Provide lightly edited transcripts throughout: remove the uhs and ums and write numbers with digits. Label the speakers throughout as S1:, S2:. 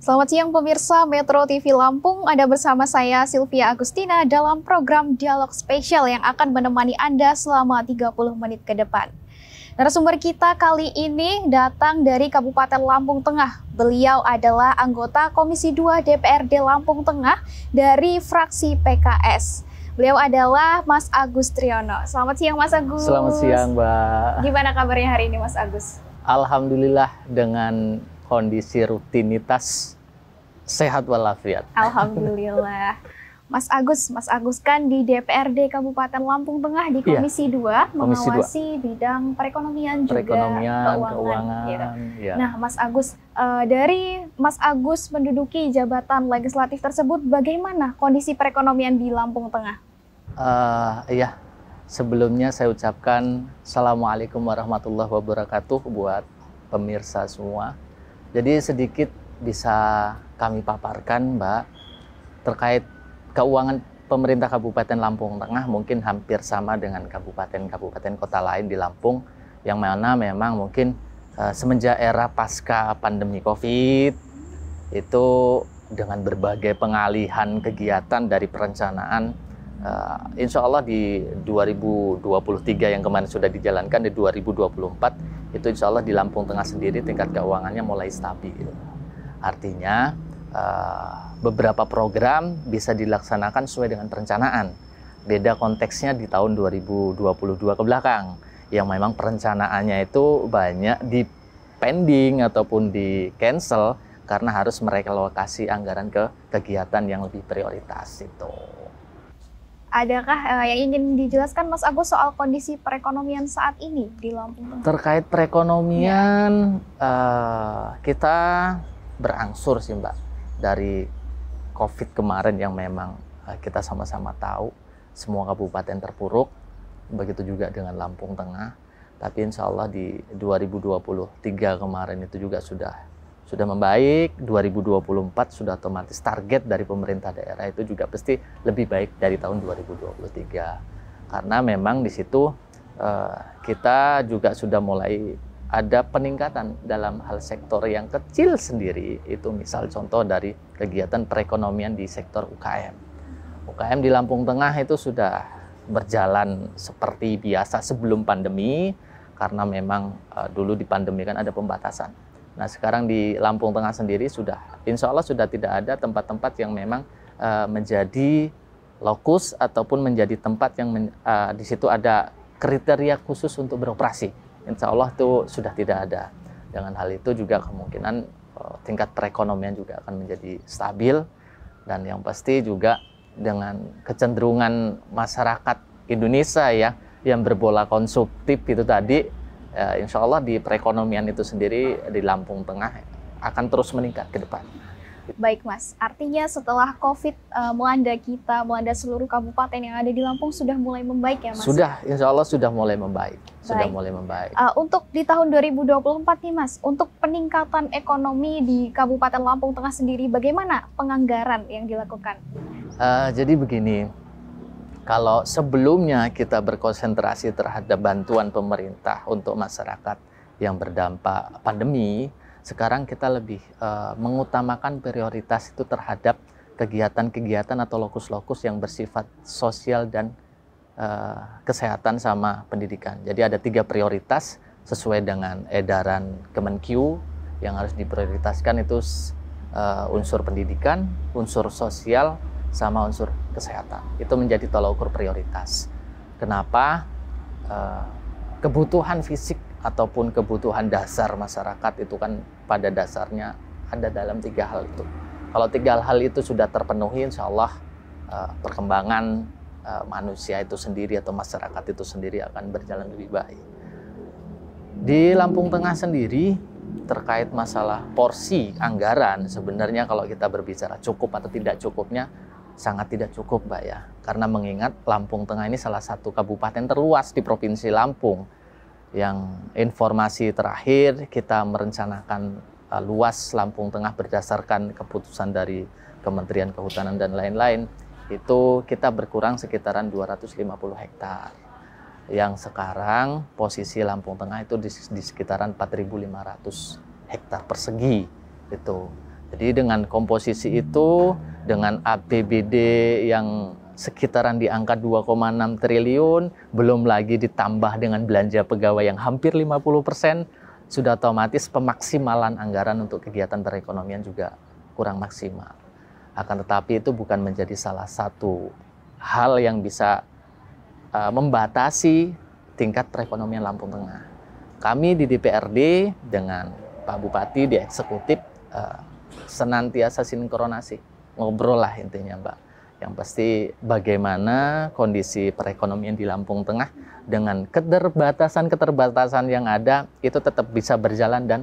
S1: Selamat siang pemirsa Metro TV Lampung, Anda bersama saya Sylvia Agustina dalam program Dialog Spesial yang akan menemani Anda selama 30 menit ke depan. Narasumber kita kali ini datang dari Kabupaten Lampung Tengah. Beliau adalah anggota Komisi 2 DPRD Lampung Tengah dari fraksi PKS. Beliau adalah Mas Agus Triyono. Selamat siang Mas Agus.
S2: Selamat siang Mbak.
S1: Gimana kabarnya hari ini Mas Agus?
S2: Alhamdulillah dengan kondisi rutinitas sehat walafiat.
S1: Alhamdulillah. Mas Agus kan di DPRD Kabupaten Lampung Tengah di Komisi 2 mengawasi bidang perekonomian juga keuangan. Gitu.
S2: Ya.
S1: Nah, Mas Agus, dari Mas Agus menduduki jabatan legislatif tersebut, bagaimana kondisi perekonomian di Lampung Tengah?
S2: Iya, sebelumnya saya ucapkan Assalamualaikum warahmatullahi wabarakatuh buat pemirsa semua. Jadi sedikit bisa kami paparkan, Mbak, terkait keuangan pemerintah Kabupaten Lampung Tengah mungkin hampir sama dengan kabupaten-kabupaten kota lain di Lampung, yang mana memang mungkin semenjak era pasca pandemi COVID itu dengan berbagai pengalihan kegiatan dari perencanaan, insya Allah di 2023 yang kemarin sudah dijalankan, di 2024 itu insya Allah di Lampung Tengah sendiri tingkat keuangannya mulai stabil. Artinya beberapa program bisa dilaksanakan sesuai dengan perencanaan. Beda konteksnya di tahun 2022 ke belakang, yang memang perencanaannya itu banyak di pending ataupun di cancel karena harus merelokasi anggaran ke kegiatan yang lebih prioritas itu.
S1: Adakah yang ingin dijelaskan Mas Agus soal kondisi perekonomian saat ini di Lampung Tengah?
S2: Terkait perekonomian, kita berangsur sih Mbak, dari COVID kemarin yang memang kita sama-sama tahu semua kabupaten terpuruk, begitu juga dengan Lampung Tengah. Tapi insya Allah di 2023 kemarin itu juga sudah membaik. 2024 sudah otomatis target dari pemerintah daerah itu juga pasti lebih baik dari tahun 2023. Karena memang di situ kita juga sudah mulai ada peningkatan dalam hal sektor yang kecil sendiri, itu misal contoh dari kegiatan perekonomian di sektor UKM. UKM di Lampung Tengah itu sudah berjalan seperti biasa sebelum pandemi, karena memang dulu di pandemi kan ada pembatasan. Nah sekarang di Lampung Tengah sendiri sudah, insya Allah sudah tidak ada tempat-tempat yang memang menjadi lokus ataupun menjadi tempat yang di situ ada kriteria khusus untuk beroperasi. Insya Allah itu sudah tidak ada. Dengan hal itu juga kemungkinan tingkat perekonomian juga akan menjadi stabil, dan yang pasti juga dengan kecenderungan masyarakat Indonesia ya yang berbola konsumtif itu tadi, insya Allah di perekonomian itu sendiri di Lampung Tengah akan terus meningkat ke depan.
S1: Baik Mas, artinya setelah COVID melanda kita, melanda seluruh kabupaten yang ada di Lampung sudah mulai membaik ya Mas?
S2: Sudah, insya Allah sudah mulai membaik. Sudah mulai membaik.
S1: Untuk di tahun 2024 nih Mas, untuk peningkatan ekonomi di Kabupaten Lampung Tengah sendiri, bagaimana penganggaran yang dilakukan?
S2: Jadi begini, kalau sebelumnya kita berkonsentrasi terhadap bantuan pemerintah untuk masyarakat yang berdampak pandemi, sekarang kita lebih mengutamakan prioritas itu terhadap kegiatan-kegiatan atau lokus-lokus yang bersifat sosial dan kesehatan sama pendidikan. Jadi ada 3 prioritas sesuai dengan edaran Kemenkyu yang harus diprioritaskan, itu unsur pendidikan, unsur sosial, sama unsur kesehatan. Itu menjadi tolak ukur prioritas. Kenapa? Kebutuhan fisik ataupun kebutuhan dasar masyarakat itu kan pada dasarnya ada dalam 3 hal itu. Kalau 3 hal itu sudah terpenuhi, insya Allah perkembangan manusia itu sendiri atau masyarakat itu sendiri akan berjalan lebih baik. Di Lampung Tengah sendiri terkait masalah porsi anggaran, sebenarnya kalau kita berbicara cukup atau tidak cukupnya, sangat tidak cukup Mbak ya. Karena mengingat Lampung Tengah ini salah satu kabupaten terluas di Provinsi Lampung, yang informasi terakhir kita merencanakan luas Lampung Tengah berdasarkan keputusan dari Kementerian Kehutanan dan lain-lain, itu kita berkurang sekitaran 250 hektar. Yang sekarang posisi Lampung Tengah itu di sekitaran 4.500 hektar persegi itu. Jadi dengan komposisi itu, dengan APBD yang sekitaran di angka 2,6 triliun, belum lagi ditambah dengan belanja pegawai yang hampir 50%, sudah otomatis pemaksimalan anggaran untuk kegiatan perekonomian juga kurang maksimal. Akan tetapi itu bukan menjadi salah satu hal yang bisa membatasi tingkat perekonomian Lampung Tengah. Kami di DPRD dengan Pak Bupati di eksekutif senantiasa sinkronasi, ngobrol lah intinya Mbak. Yang pasti bagaimana kondisi perekonomian di Lampung Tengah dengan keterbatasan yang ada itu tetap bisa berjalan dan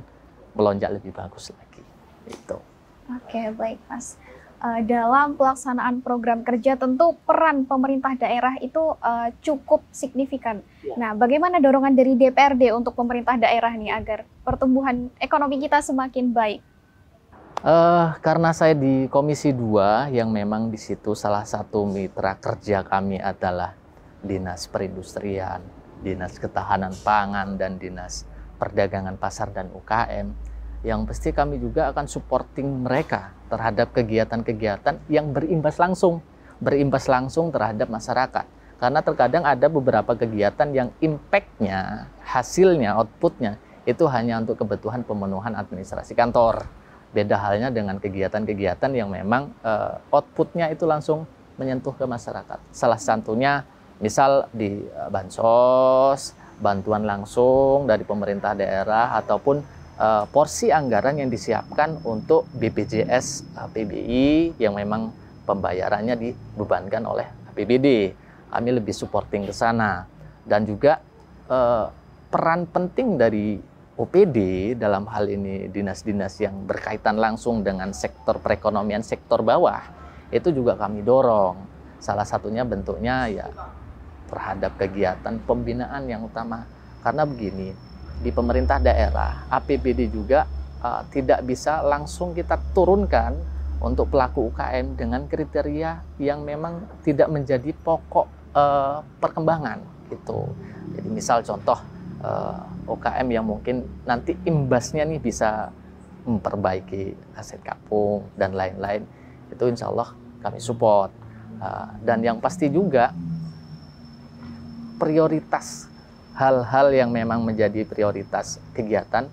S2: melonjak lebih bagus lagi. Itu.
S1: Oke, baik Mas. Dalam pelaksanaan program kerja tentu peran pemerintah daerah itu cukup signifikan. Nah, bagaimana dorongan dari DPRD untuk pemerintah daerah nih agar pertumbuhan ekonomi kita semakin baik?
S2: Karena saya di Komisi 2 yang memang di situ salah satu mitra kerja kami adalah Dinas Perindustrian, Dinas Ketahanan Pangan, dan Dinas Perdagangan Pasar dan UKM. Yang pasti kami juga akan supporting mereka terhadap kegiatan-kegiatan yang berimbas langsung terhadap masyarakat. Karena terkadang ada beberapa kegiatan yang impact-nya, hasilnya, output-nya itu hanya untuk kebutuhan pemenuhan administrasi kantor. Beda halnya dengan kegiatan-kegiatan yang memang output-nya itu langsung menyentuh ke masyarakat. Salah satunya misal di bansos, bantuan langsung dari pemerintah daerah, ataupun porsi anggaran yang disiapkan untuk BPJS PBI yang memang pembayarannya dibebankan oleh APBD. Kami lebih supporting ke sana. Dan juga peran penting dari OPD dalam hal ini dinas-dinas yang berkaitan langsung dengan sektor perekonomian sektor bawah itu juga kami dorong. Salah satunya bentuknya ya terhadap kegiatan pembinaan yang utama. Karena begini, di pemerintah daerah, APBD juga tidak bisa langsung kita turunkan untuk pelaku UKM dengan kriteria yang memang tidak menjadi pokok perkembangan gitu. Jadi misal contoh UKM yang mungkin nanti imbasnya nih bisa memperbaiki aset kapung dan lain-lain, itu insya Allah kami support. Dan yang pasti juga prioritas hal-hal yang memang menjadi prioritas kegiatan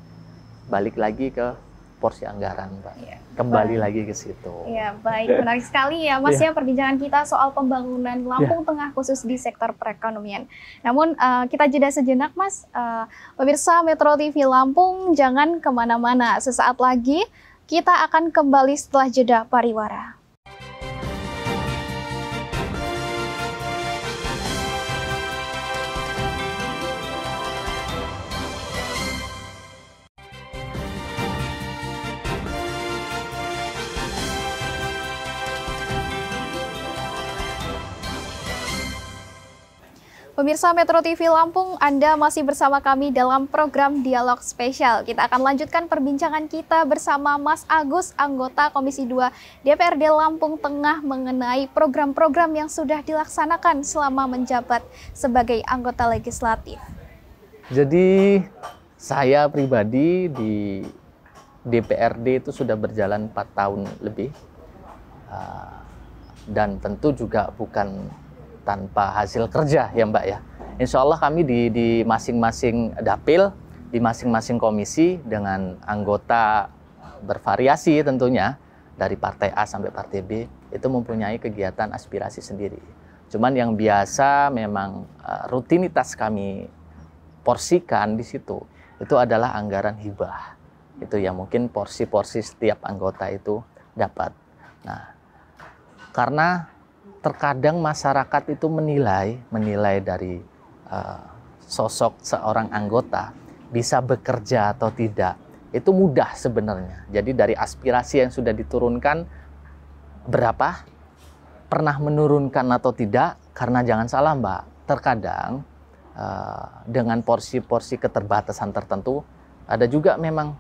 S2: balik lagi ke porsi anggaran, Pak. Ya, kembali lagi ke situ.
S1: Ya, baik. Menarik sekali ya, Mas, ya perbincangan kita soal pembangunan Lampung Tengah khusus di sektor perekonomian. Namun kita jeda sejenak, Mas. Pemirsa Metro TV Lampung, jangan kemana-mana. Sesaat lagi kita akan kembali setelah jeda pariwara. Pemirsa Metro TV Lampung, Anda masih bersama kami dalam program Dialog Spesial. Kita akan lanjutkan perbincangan kita bersama Mas Agus, anggota Komisi 2 DPRD Lampung Tengah mengenai program-program yang sudah dilaksanakan selama menjabat sebagai anggota legislatif.
S2: Jadi saya pribadi di DPRD itu sudah berjalan 4 tahun lebih. Dan tentu juga bukan tanpa hasil kerja ya Mbak ya. Insya Allah kami di masing-masing dapil, di masing-masing komisi dengan anggota bervariasi tentunya, dari partai A sampai partai B, itu mempunyai kegiatan aspirasi sendiri. Cuman yang biasa memang rutinitas kami porsikan di situ, itu adalah anggaran hibah. Itu yang mungkin porsi-porsi setiap anggota itu dapat. Nah, karena terkadang masyarakat itu menilai dari sosok seorang anggota bisa bekerja atau tidak, itu mudah sebenarnya. Jadi dari aspirasi yang sudah diturunkan berapa, pernah menurunkan atau tidak, karena jangan salah Mbak, terkadang dengan porsi-porsi keterbatasan tertentu, ada juga memang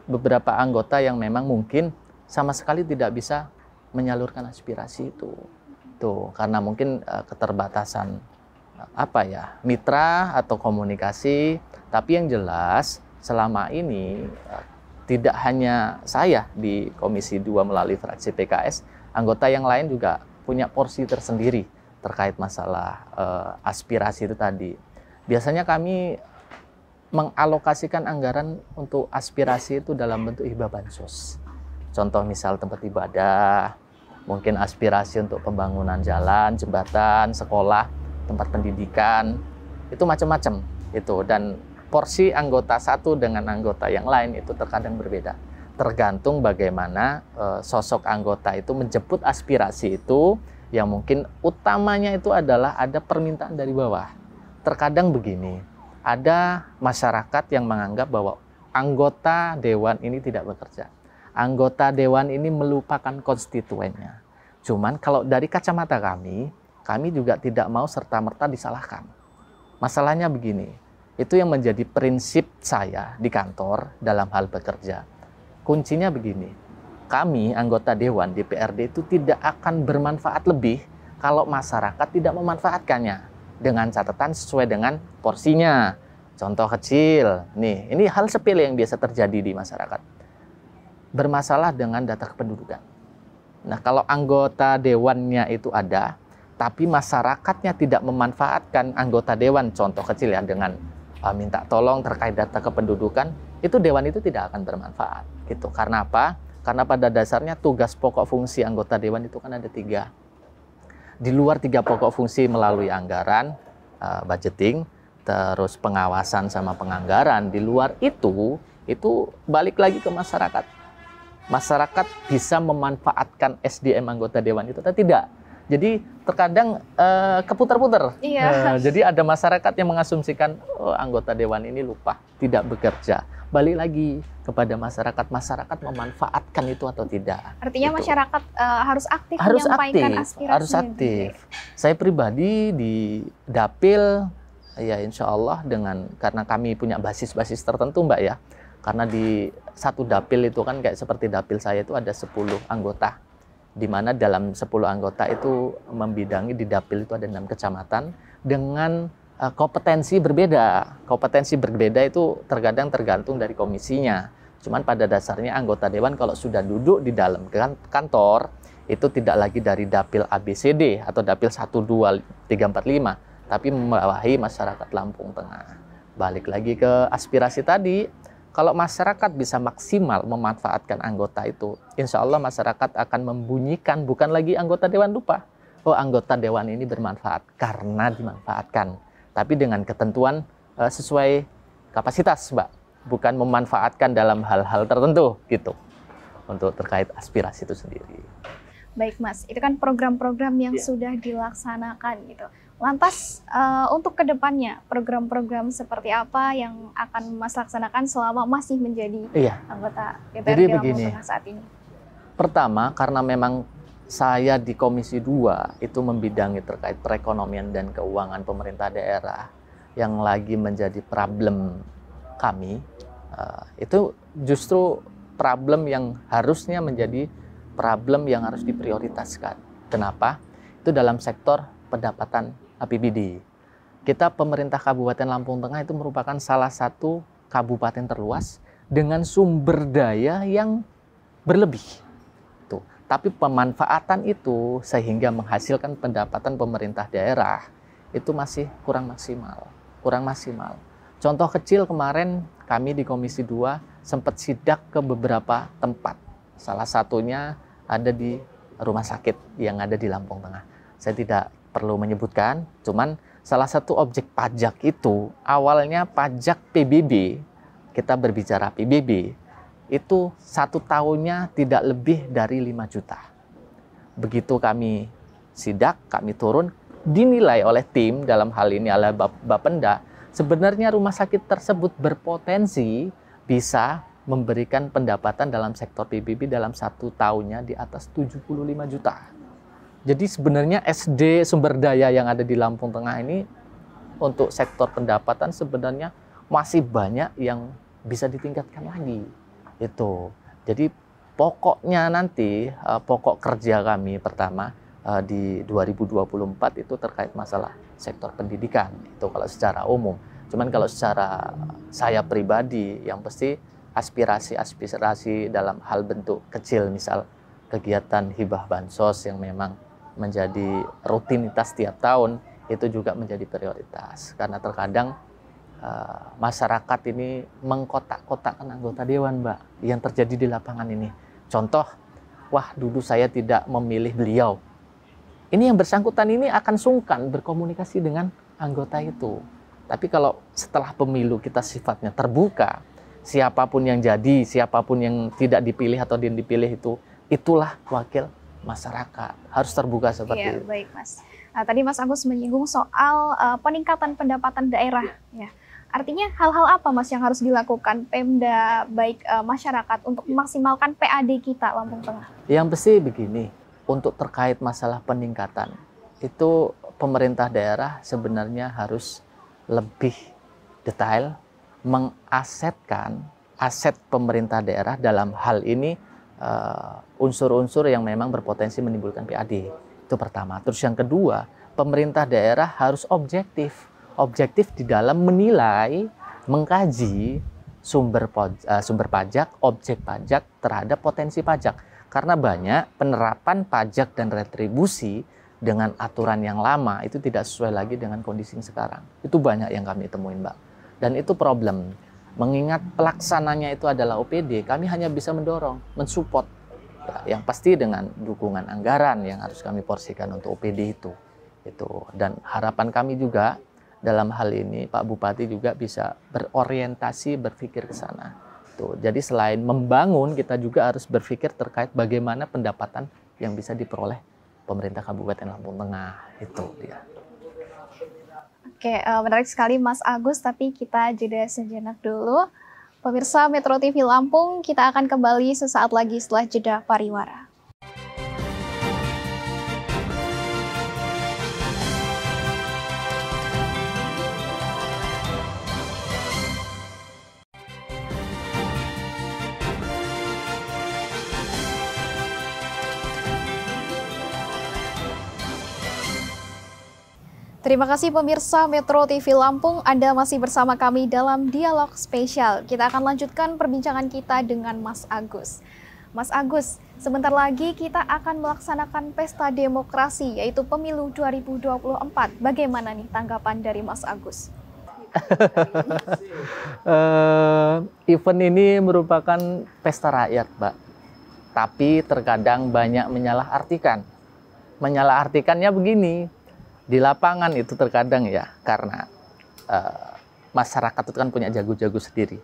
S2: beberapa anggota yang memang mungkin sama sekali tidak bisa menyalurkan aspirasi itu. Tuh, karena mungkin keterbatasan mitra atau komunikasi. Tapi yang jelas selama ini tidak hanya saya di Komisi 2 melalui fraksi PKS, anggota yang lain juga punya porsi tersendiri terkait masalah aspirasi itu tadi. Biasanya kami mengalokasikan anggaran untuk aspirasi itu dalam bentuk hibah bansos. Contoh misal tempat ibadah, mungkin aspirasi untuk pembangunan jalan, jembatan, sekolah, tempat pendidikan, itu macam-macam itu. Dan porsi anggota satu dengan anggota yang lain itu terkadang berbeda. Tergantung bagaimana sosok anggota itu menjemput aspirasi itu, yang mungkin utamanya itu adalah ada permintaan dari bawah. Terkadang begini, ada masyarakat yang menganggap bahwa anggota dewan ini tidak bekerja. Anggota dewan ini melupakan konstituennya. Cuman kalau dari kacamata kami juga tidak mau serta-merta disalahkan. Masalahnya begini, itu yang menjadi prinsip saya di kantor dalam hal bekerja. Kuncinya begini, kami anggota dewan DPRD itu tidak akan bermanfaat lebih kalau masyarakat tidak memanfaatkannya. Dengan catatan sesuai dengan porsinya. Contoh kecil, nih, ini hal sepele yang biasa terjadi di masyarakat. Bermasalah dengan data kependudukan. Nah, kalau anggota dewannya itu ada, tapi masyarakatnya tidak memanfaatkan anggota dewan, contoh kecil ya, dengan minta tolong terkait data kependudukan, itu dewan itu tidak akan bermanfaat. Gitu. Karena apa? Karena pada dasarnya tugas pokok fungsi anggota dewan itu kan ada 3. Di luar 3 pokok fungsi melalui anggaran, budgeting, terus pengawasan sama penganggaran, di luar itu balik lagi ke masyarakat. Masyarakat bisa memanfaatkan SDM anggota dewan itu atau tidak. Jadi terkadang keputar-putar.
S1: Iya.
S2: Jadi ada masyarakat yang mengasumsikan anggota dewan ini lupa, tidak bekerja. Balik lagi kepada masyarakat memanfaatkan itu atau tidak.
S1: Artinya
S2: gitu.
S1: Masyarakat harus aktif menyampaikan aspirasinya.
S2: Harus aktif. Saya pribadi di Dapil, ya insya Allah karena kami punya basis-basis tertentu Mbak ya. Karena di satu Dapil itu kan kayak seperti Dapil saya itu ada 10 anggota. Di mana dalam 10 anggota itu membidangi di Dapil itu ada 6 kecamatan dengan kompetensi berbeda. Kompetensi berbeda itu tergantung dari komisinya. Cuman pada dasarnya anggota dewan kalau sudah duduk di dalam kantor, itu tidak lagi dari Dapil ABCD atau Dapil 1, 2, 3, 4, 5, tapi membawahi masyarakat Lampung Tengah. Balik lagi ke aspirasi tadi, kalau masyarakat bisa maksimal memanfaatkan anggota itu, insya Allah masyarakat akan membunyikan, bukan lagi anggota dewan lupa. Oh, anggota dewan ini bermanfaat karena dimanfaatkan. Tapi dengan ketentuan sesuai kapasitas, Mbak. Bukan memanfaatkan dalam hal-hal tertentu, gitu. Untuk terkait aspirasi itu sendiri.
S1: Baik, Mas. Itu kan program-program yang sudah dilaksanakan, gitu. Lantas, untuk kedepannya, program-program seperti apa yang akan Mas laksanakan selama masih menjadi anggota DPRD Lampung Tengah saat ini?
S2: Pertama, karena memang saya di Komisi 2 itu membidangi terkait perekonomian dan keuangan pemerintah daerah yang lagi menjadi problem kami, itu justru problem yang harusnya menjadi problem yang harus diprioritaskan. Kenapa? Itu dalam sektor pendapatan APBD. Kita pemerintah Kabupaten Lampung Tengah itu merupakan salah satu kabupaten terluas dengan sumber daya yang berlebih. Tapi pemanfaatan itu sehingga menghasilkan pendapatan pemerintah daerah itu masih kurang maksimal. Contoh kecil kemarin kami di Komisi 2 sempat sidak ke beberapa tempat. Salah satunya ada di rumah sakit yang ada di Lampung Tengah. Saya tidak perlu menyebutkan, cuman salah satu objek pajak itu awalnya pajak PBB, kita berbicara PBB, itu 1 tahunnya tidak lebih dari 5 juta. Begitu kami sidak, kami turun, dinilai oleh tim dalam hal ini oleh Bapenda, sebenarnya rumah sakit tersebut berpotensi bisa memberikan pendapatan dalam sektor PBB dalam 1 tahunnya di atas 75 juta. Jadi sebenarnya SD sumber daya yang ada di Lampung Tengah ini untuk sektor pendapatan sebenarnya masih banyak yang bisa ditingkatkan lagi. Itu. Jadi pokoknya nanti pokok kerja kami pertama di 2024 itu terkait masalah sektor pendidikan. Itu kalau secara umum. Cuman kalau secara saya pribadi yang pasti aspirasi dalam hal bentuk kecil, misal kegiatan hibah bansos yang memang menjadi rutinitas tiap tahun, itu juga menjadi prioritas. Karena terkadang masyarakat ini mengkotak-kotakkan anggota dewan, Mbak, yang terjadi di lapangan ini. Contoh, wah dulu saya tidak memilih beliau. Ini yang bersangkutan ini akan sungkan berkomunikasi dengan anggota itu. Tapi kalau setelah pemilu kita sifatnya terbuka, siapapun yang jadi, siapapun yang tidak dipilih atau yang dipilih itulah wakil masyarakat. Harus terbuka seperti itu.
S1: Baik, Mas. Tadi Mas Agus menyinggung soal peningkatan pendapatan daerah. Ya. Artinya hal-hal apa, Mas, yang harus dilakukan Pemda, baik masyarakat untuk memaksimalkan PAD kita Lampung Tengah?
S2: Yang pasti begini, untuk terkait masalah peningkatan, itu pemerintah daerah sebenarnya harus lebih detail mengasetkan aset pemerintah daerah dalam hal ini unsur-unsur yang memang berpotensi menimbulkan PAD. Itu pertama. Terus yang kedua, pemerintah daerah harus objektif di dalam menilai, mengkaji sumber pajak, objek pajak terhadap potensi pajak. Karena banyak penerapan pajak dan retribusi dengan aturan yang lama itu tidak sesuai lagi dengan kondisi yang sekarang. Itu banyak yang kami temuin, Mbak. Dan itu problem. Mengingat pelaksananya itu adalah OPD, kami hanya bisa mendorong, mensupport. Ya, yang pasti dengan dukungan anggaran yang harus kami porsikan untuk OPD itu. Dan harapan kami juga dalam hal ini Pak Bupati juga bisa berorientasi berpikir ke sana. Jadi selain membangun, kita juga harus berpikir terkait bagaimana pendapatan yang bisa diperoleh pemerintah Kabupaten Lampung Tengah. Itu dia.
S1: Oke, menarik sekali Mas Agus, tapi kita jeda sejenak dulu. Pemirsa Metro TV Lampung, kita akan kembali sesaat lagi setelah jeda pariwara. Terima kasih pemirsa Metro TV Lampung, Anda masih bersama kami dalam dialog spesial. Kita akan lanjutkan perbincangan kita dengan Mas Agus. Mas Agus, sebentar lagi kita akan melaksanakan pesta demokrasi, yaitu pemilu 2024. Bagaimana nih tanggapan dari Mas Agus?
S2: Event ini merupakan pesta rakyat, Mbak. Tapi terkadang banyak menyalahartikan. Menyalahartikannya begini. Di lapangan itu terkadang ya, karena masyarakat itu kan punya jago-jago sendiri.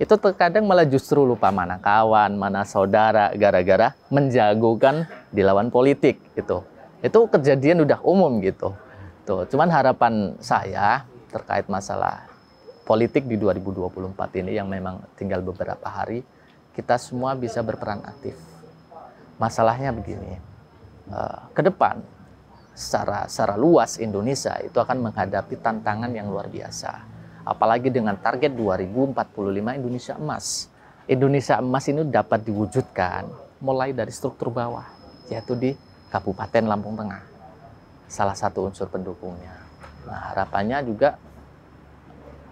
S2: Itu terkadang malah justru lupa mana kawan, mana saudara, gara-gara menjagokan di lawan politik gitu. Itu kejadian udah umum gitu. Cuman harapan saya terkait masalah politik di 2024 ini yang memang tinggal beberapa hari, kita semua bisa berperan aktif. Masalahnya begini, ke depan, secara luas Indonesia itu akan menghadapi tantangan yang luar biasa. Apalagi dengan target 2045 Indonesia Emas. Indonesia Emas ini dapat diwujudkan mulai dari struktur bawah, yaitu di Kabupaten Lampung Tengah. Salah satu unsur pendukungnya. Nah, harapannya juga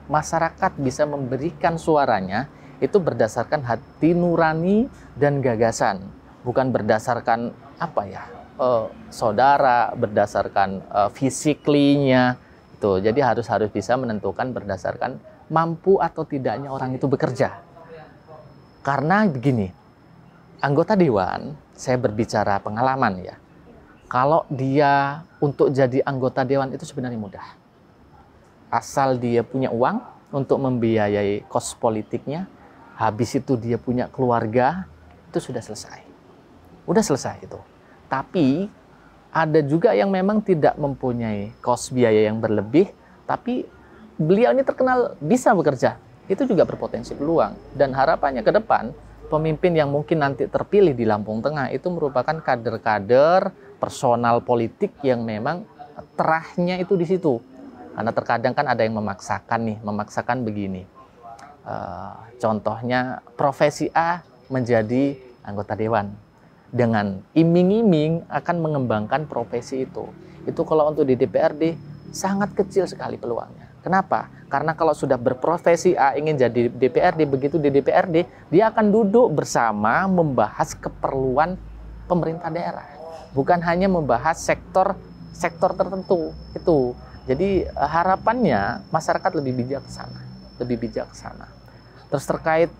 S2: masyarakat bisa memberikan suaranya itu berdasarkan hati nurani dan gagasan. Bukan berdasarkan saudara, berdasarkan physically-nya. Jadi harus bisa menentukan berdasarkan mampu atau tidaknya orang itu bekerja. Karena begini, anggota dewan, saya berbicara pengalaman ya. Kalau dia untuk jadi anggota dewan itu sebenarnya mudah. Asal dia punya uang untuk membiayai kos politiknya, habis itu dia punya keluarga, itu sudah selesai. Udah selesai itu. Tapi ada juga yang memang tidak mempunyai kos biaya yang berlebih, tapi beliau ini terkenal bisa bekerja. Itu juga berpotensi peluang. Dan harapannya ke depan, pemimpin yang mungkin nanti terpilih di Lampung Tengah itu merupakan kader-kader personal politik yang memang terahnya itu di situ. Karena terkadang kan ada yang memaksakan begini. Contohnya profesi A menjadi anggota dewan. Dengan iming-iming akan mengembangkan profesi itu. Itu kalau untuk di DPRD sangat kecil sekali peluangnya. Kenapa? Karena kalau sudah berprofesi A ingin jadi DPRD, begitu di DPRD dia akan duduk bersama membahas keperluan pemerintah daerah, bukan hanya membahas sektor tertentu itu. Jadi harapannya masyarakat lebih bijaksana. Terus terkait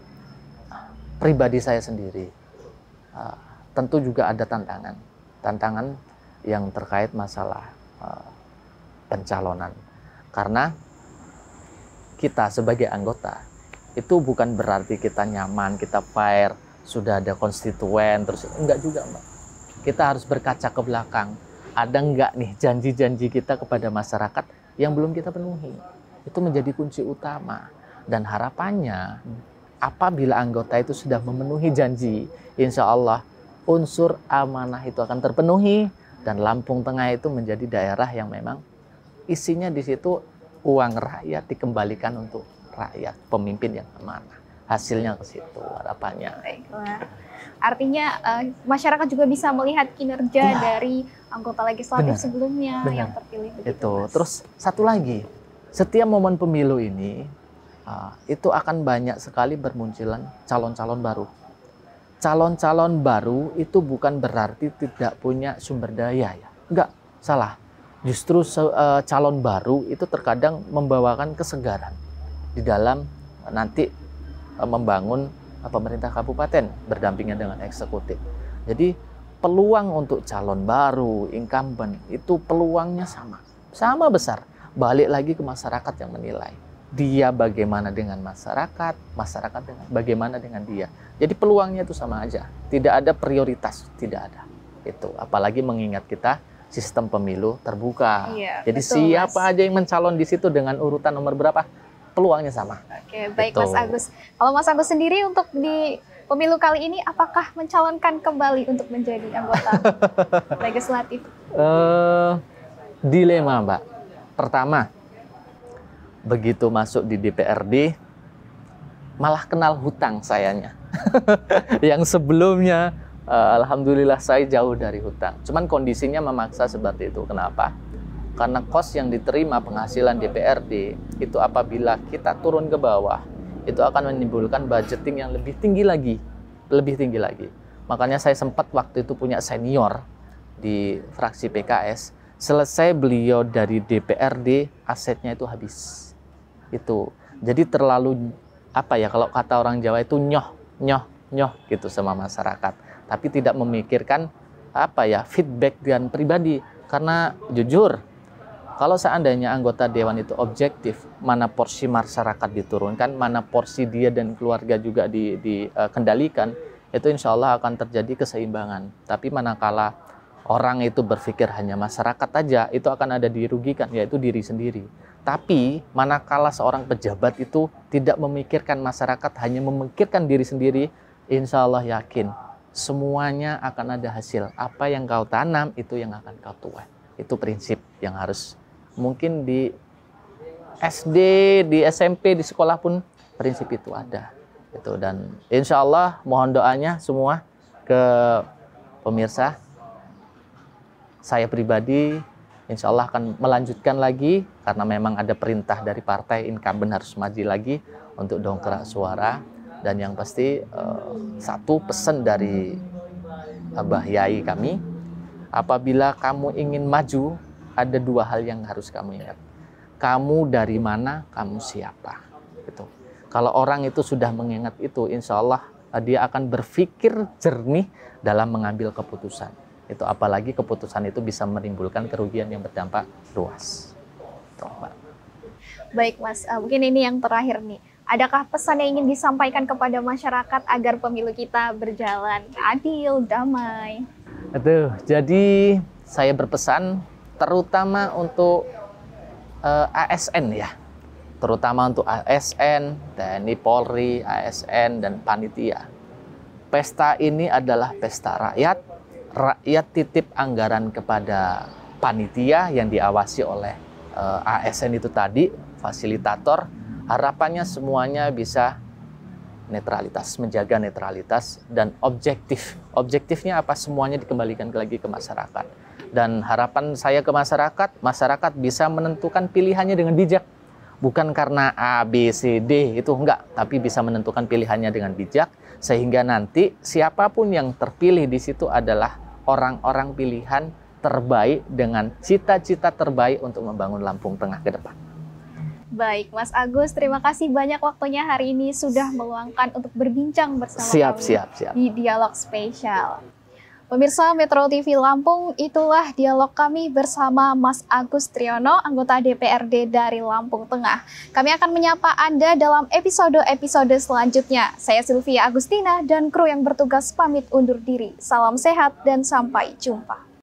S2: pribadi saya sendiri, tentu juga ada tantangan yang terkait masalah pencalonan. Karena kita sebagai anggota itu bukan berarti kita nyaman, kita fair, sudah ada konstituen, terus enggak juga, Mbak. Kita harus berkaca ke belakang. Ada enggak nih janji-janji kita kepada masyarakat yang belum kita penuhi? Itu menjadi kunci utama. Dan harapannya apabila anggota itu sudah memenuhi janji, insya Allah unsur amanah itu akan terpenuhi dan Lampung Tengah itu menjadi daerah yang memang isinya di situ uang rakyat dikembalikan untuk rakyat, pemimpin yang amanah. Hasilnya ke situ harapannya.
S1: Baiklah. Artinya masyarakat juga bisa melihat kinerja dari anggota legislatif sebelumnya yang terpilih.
S2: Itu. Terus satu lagi, setiap momen pemilu ini itu akan banyak sekali bermunculan calon-calon baru. Calon-calon baru itu bukan berarti tidak punya sumber daya ya. Enggak, salah. Justru calon baru itu terkadang membawakan kesegaran di dalam nanti membangun pemerintah kabupaten berdampingan dengan eksekutif. Jadi peluang untuk calon baru, incumbent itu peluangnya sama besar. Balik lagi ke masyarakat yang menilai. Dia bagaimana dengan masyarakat bagaimana dengan dia. Jadi peluangnya itu sama aja. Tidak ada prioritas, tidak ada. Itu apalagi mengingat kita sistem pemilu terbuka.
S1: Iya,
S2: jadi
S1: betul,
S2: siapa
S1: Mas.
S2: aja yang mencalon di situ dengan urutan nomor berapa, peluangnya sama.
S1: Oke, baik
S2: Betul.
S1: Mas Agus. Kalau Mas Agus sendiri untuk di pemilu kali ini, apakah mencalonkan kembali untuk menjadi anggota legislatif?
S2: Dilema, Mbak. Pertama, begitu masuk di DPRD, malah kenal hutang sayanya. Yang sebelumnya alhamdulillah saya jauh dari hutang. Cuman kondisinya memaksa seperti itu. Kenapa? Karena kos yang diterima penghasilan DPRD itu apabila kita turun ke bawah, itu akan menimbulkan budgeting yang lebih tinggi lagi. Makanya saya sempat waktu itu punya senior di fraksi PKS. Selesai beliau dari DPRD, asetnya itu habis. Itu. Jadi terlalu kalau kata orang Jawa itu nyoh gitu sama masyarakat. Tapi tidak memikirkan feedback dan pribadi. Karena jujur, kalau seandainya anggota dewan itu objektif, mana porsi masyarakat diturunkan, mana porsi dia dan keluarga juga dikendalikan, itu insya Allah akan terjadi keseimbangan. Tapi manakala orang itu berpikir hanya masyarakat aja, itu akan ada dirugikan, yaitu diri sendiri. Tapi manakala seorang pejabat itu tidak memikirkan masyarakat, hanya memikirkan diri sendiri, insya Allah yakin semuanya akan ada hasil. Apa yang kau tanam itu yang akan kau tuai. Itu prinsip yang harus mungkin di SD, di SMP, di sekolah pun prinsip itu ada. Itu. Dan insya Allah mohon doanya semua ke pemirsa. Saya pribadi insya Allah akan melanjutkan lagi karena memang ada perintah dari partai incumbent harus maju lagi untuk dongkrak suara. Dan yang pasti satu pesan dari Abah Yai kami, apabila kamu ingin maju, ada dua hal yang harus kamu ingat. Kamu dari mana, kamu siapa. Gitu. Kalau orang itu sudah mengingat itu, insya Allah dia akan berpikir jernih dalam mengambil keputusan. Itu apalagi keputusan itu bisa menimbulkan kerugian yang berdampak luas. Tuh, Mbak.
S1: Baik Mas, mungkin ini yang terakhir nih. Adakah pesan yang ingin disampaikan kepada masyarakat agar pemilu kita berjalan adil, damai?
S2: Jadi saya berpesan terutama untuk ASN ya. Terutama untuk ASN, TNI Polri, ASN, dan panitia. Pesta ini adalah pesta rakyat. Rakyat titip anggaran kepada panitia yang diawasi oleh ASN itu tadi, fasilitator. Harapannya semuanya bisa netralitas, menjaga netralitas dan objektif. Objektifnya apa? Semuanya dikembalikan lagi ke masyarakat. Dan harapan saya ke masyarakat bisa menentukan pilihannya dengan bijak. Bukan karena A, B, C, D, itu enggak. Tapi bisa menentukan pilihannya dengan bijak, sehingga nanti siapapun yang terpilih di situ adalah orang-orang pilihan terbaik dengan cita-cita terbaik untuk membangun Lampung Tengah ke depan.
S1: Baik, Mas Agus, terima kasih banyak waktunya hari ini sudah meluangkan untuk berbincang bersama kami di Dialog Spesial. Pemirsa Metro TV Lampung, itulah dialog kami bersama Mas Agus Triyono, anggota DPRD dari Lampung Tengah. Kami akan menyapa Anda dalam episode-episode selanjutnya. Saya Sylvia Agustina dan kru yang bertugas pamit undur diri. Salam sehat dan sampai jumpa.